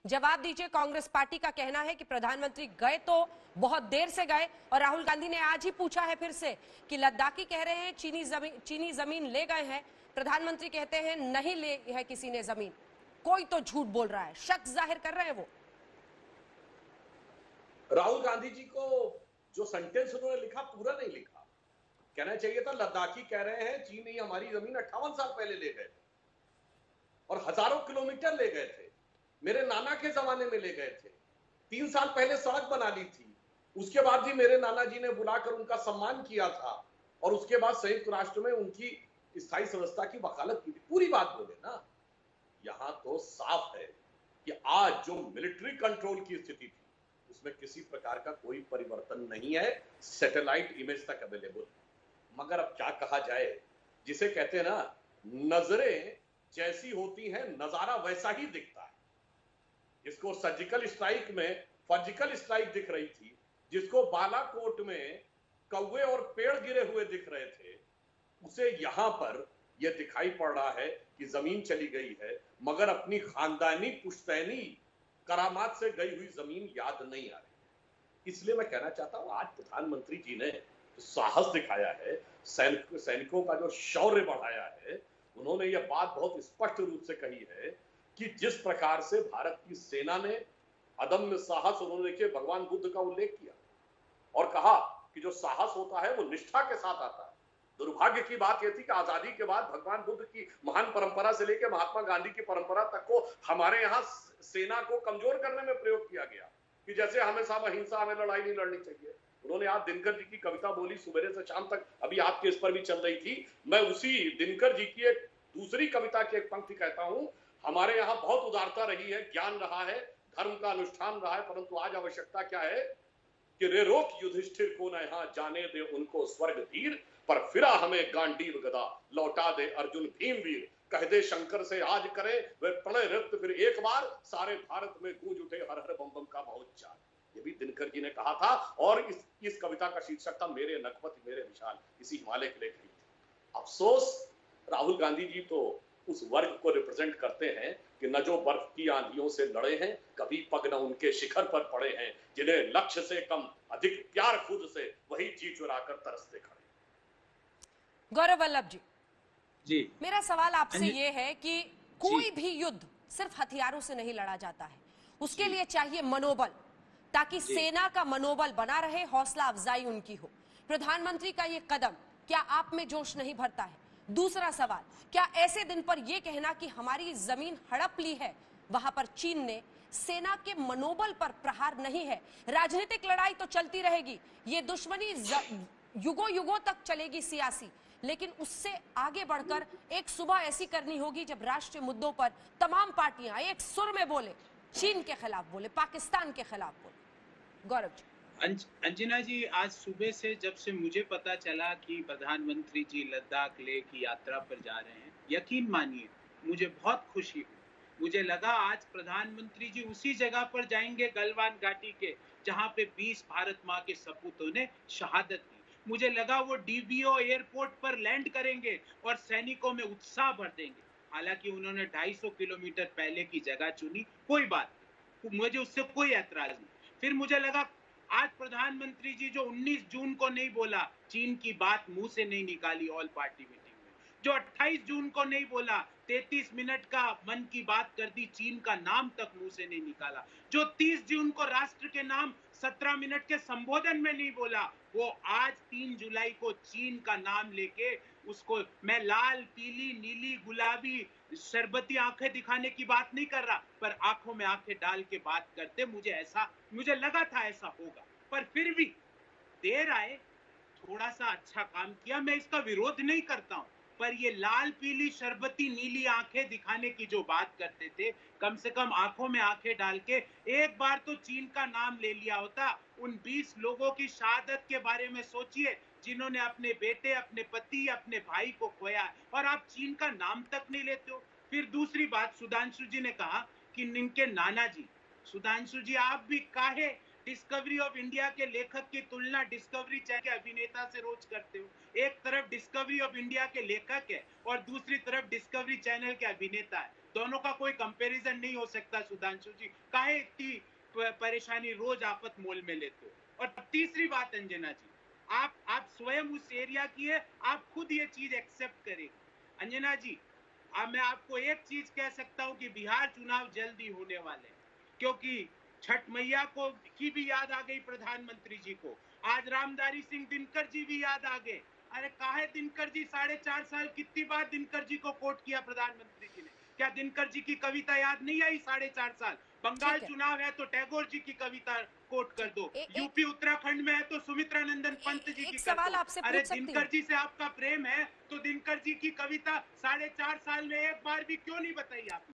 जवाब दीजिए। कांग्रेस पार्टी का कहना है कि प्रधानमंत्री गए तो बहुत देर से गए, और राहुल गांधी ने आज ही पूछा है फिर से कि लद्दाखी कह रहे हैं चीनी जमीन ले गए हैं, प्रधानमंत्री कहते हैं नहीं ले है किसी ने जमीन। कोई तो झूठ बोल रहा है, शक जाहिर कर रहे हैं वो। राहुल गांधी जी को जो सेंटेंस उन्होंने लिखा पूरा नहीं लिखा। कहना चाहिए था लद्दाखी कह रहे हैं चीन ही हमारी जमीन 58 साल पहले ले गए थे और हजारों किलोमीटर ले गए थे। मेरे नाना के जमाने में ले गए थे, 3 साल पहले सड़क बना ली थी, उसके बाद भी मेरे नाना जी ने बुलाकर उनका सम्मान किया था और उसके बाद संयुक्त राष्ट्र में उनकी स्थायी सदस्यता की वकालत की थी। पूरी बात बोले ना। यहां तो साफ है कि आज जो मिलिट्री कंट्रोल की स्थिति थी उसमें किसी प्रकार का कोई परिवर्तन नहीं है। सैटेलाइट इमेज तक अवेलेबल। मगर अब क्या कहा जाए, जिसे कहते हैं ना, नजरें जैसी होती हैं नजारा वैसा ही दिखता है। जिसको सर्जिकल स्ट्राइक में सर्जिकल स्ट्राइक दिख रही थी, जिसको बालाकोट में कौवे और पेड़ गिरे हुए दिख रहे थे, उसे यहां पर यह दिखाई पड़ रहा है कि जमीन चली गई है, मगर अपनी खानदानी पुश्तैनी करामात से गई हुई जमीन याद नहीं आ रही। इसलिए मैं कहना चाहता हूं, आज प्रधानमंत्री जी ने साहस दिखाया है, सैनिकों का जो शौर्य बढ़ाया है, उन्होंने यह बात बहुत स्पष्ट रूप से कही है कि जिस प्रकार से भारत की सेना ने अदम्य साहस, उन्होंने देखिए भगवान बुद्ध का उल्लेख किया और कहा कि जो साहस होता है वो निष्ठा के साथ आता है। दुर्भाग्य की बात यह थी कि आजादी के बाद भगवान बुद्ध की महान परंपरा से लेकर महात्मा गांधी की परंपरा तक को हमारे यहाँ सेना को कमजोर करने में प्रयोग किया गया कि जैसे हमेशा अहिंसा, हमें लड़ाई नहीं लड़नी चाहिए। उन्होंने आज दिनकर जी की कविता बोली सुबह से शाम तक, अभी आपके इस पर भी चल रही थी। मैं उसी दिनकर जी की एक दूसरी कविता की एक पंक्ति कहता हूं, हमारे यहाँ बहुत उदारता रही है, ज्ञान रहा है, धर्म का अनुष्ठान रहा है, परंतु आज आवश्यकता क्या है कि रे रोक युधिष्ठिर को न यहाँ जाने दे उनको स्वर्ग धीर, पर फिरा हमें गांडीव गदा लौटा दे अर्जुन भीमवीर, कह दे शंकर से आज करे वे प्रणय नृत्य फिर एक बार, सारे भारत में गूंज उठे हर हर बम बम का महोच्चार। ये भी दिनकर जी ने कहा था और इस कविता का शीर्षक था मेरे नखपति मेरे विशाल, इसी हिमालय के लेखक थे। अफसोस राहुल गांधी जी तो उस वर्ग को रिप्रेजेंट करते हैं कि न जो बर्फ की आंधियों से लड़े हैं, कभी पग न उनके शिखर पर पड़े हैं, जिन्हें लक्ष्य से कम अधिक प्यार खुद से, वही जी चुराकर तरसते खड़े। गौरव वल्लभ जी, जी मेरा सवाल आपसे ये है कि कोई भी युद्ध सिर्फ हथियारों से नहीं लड़ा जाता है, उसके लिए चाहिए मनोबल, ताकि सेना का मनोबल बना रहे, हौसला अफजाई उनकी हो। प्रधानमंत्री का ये कदम क्या आप में जोश नहीं भरता है? दूसरा सवाल, क्या ऐसे दिन पर यह कहना कि हमारी जमीन हड़प ली है, वहां पर चीन ने सेना के मनोबल पर प्रहार नहीं है? राजनीतिक लड़ाई तो चलती रहेगी, ये दुश्मनी युगों युगों तक चलेगी सियासी, लेकिन उससे आगे बढ़कर एक सुबह ऐसी करनी होगी जब राष्ट्रीय मुद्दों पर तमाम पार्टियां एक सुर में बोले, चीन के खिलाफ बोले, पाकिस्तान के खिलाफ बोले। गौरव जी। अंजना जी, आज सुबह से जब से मुझे पता चला कि प्रधानमंत्री जी लद्दाख लेह की यात्रा पर जा रहे हैं, यकीन मानिए मुझे बहुत खुशी हुई। मुझे लगा आज प्रधानमंत्री जी उसी जगह पर जाएंगे गलवान घाटी के जहां पे 20 भारत माँ के सपूतों ने शहादत दी। मुझे लगा वो डीबीओ एयरपोर्ट पर लैंड करेंगे और सैनिकों में उत्साह भर देंगे। हालांकि उन्होंने 250 किलोमीटर पहले की जगह चुनी, कोई बात नहीं, मुझे उससे कोई ऐतराज नहीं। फिर मुझे लगा आज प्रधानमंत्री जी जो 19 जून को नहीं बोला, चीन की बात मुंह से नहीं निकाली ऑल पार्टी मीटिंग में, जो 28 जून को नहीं बोला, 33 मिनट का मन की बात कर दी, चीन का नाम तक मुंह से नहीं निकाला, जो 30 जून को राष्ट्र के नाम 17 मिनट के संबोधन में नहीं बोला, वो आज 3 जुलाई को चीन का नाम लेके उसको, मैं लाल पीली नीली गुलाबी शरबती आंखें दिखाने की बात नहीं कर रहा, पर आंखों में आंखें डाल के बात करते, मुझे लगा था ऐसा होगा, पर फिर भी देर आए, थोड़ा सा अच्छा काम किया। मैं इसका विरोध नहीं करता हूं, पर ये लाल पीली शरबती नीली आंखें दिखाने की जो बात करते थे, कम से कम आंखों में आंखें डाल के एक बार तो चीन का नाम ले लिया होता। उन 20 लोगों की शहादत के बारे में सोचिए जिन्होंने अपने बेटे, अपने पति, अपने भाई को खोया, और आप चीन का नाम तक नहीं लेते हो। फिर दूसरी बात, सुधांशु जी ने कहा कि इनके नाना जी, सुधांशु जी आप भी काहे डिस्कवरी ऑफ इंडिया के लेखक की तुलना डिस्कवरी चैनल के अभिनेता से रोज करते हो? एक तरफ डिस्कवरी ऑफ इंडिया के लेखक है और दूसरी तरफ डिस्कवरी चैनल के अभिनेता है। दोनों का कोई कंपैरिजन नहीं हो सकता। सुधांशु जी, काहे इतनी परेशानी रोज आपत मोल में लेते हो? और तीसरी बात अंजना जी, आप स्वयं उस एरिया की है, आप खुद ये चीज एक्सेप्ट करेंगे। अंजना जी, मैं आपको एक चीज कह सकता हूं कि बिहार चुनाव जल्दी होने वाले हैं, क्योंकि छठ मैया को की भी याद आ गई प्रधानमंत्री जी को। आज रामधारी सिंह दिनकर जी भी याद आ गए। अरे काहे दिनकर जी 4.5 साल कितनी बार दिनकर जी को कोट किया प्रधानमंत्री जी ने? क्या दिनकर जी की कविता याद नहीं आई 4.5 साल? बंगाल चुनाव है तो टैगोर जी की कविता कोट कर दो। यूपी उत्तराखंड में है तो सुमित्रा नंदन पंत जी की कर सवाल दो। आपसे अरे पूछ सकती दिनकर हूँ? जी से आपका प्रेम है तो दिनकर जी की कविता 4.5 साल में एक बार भी क्यों नहीं बताई आपने?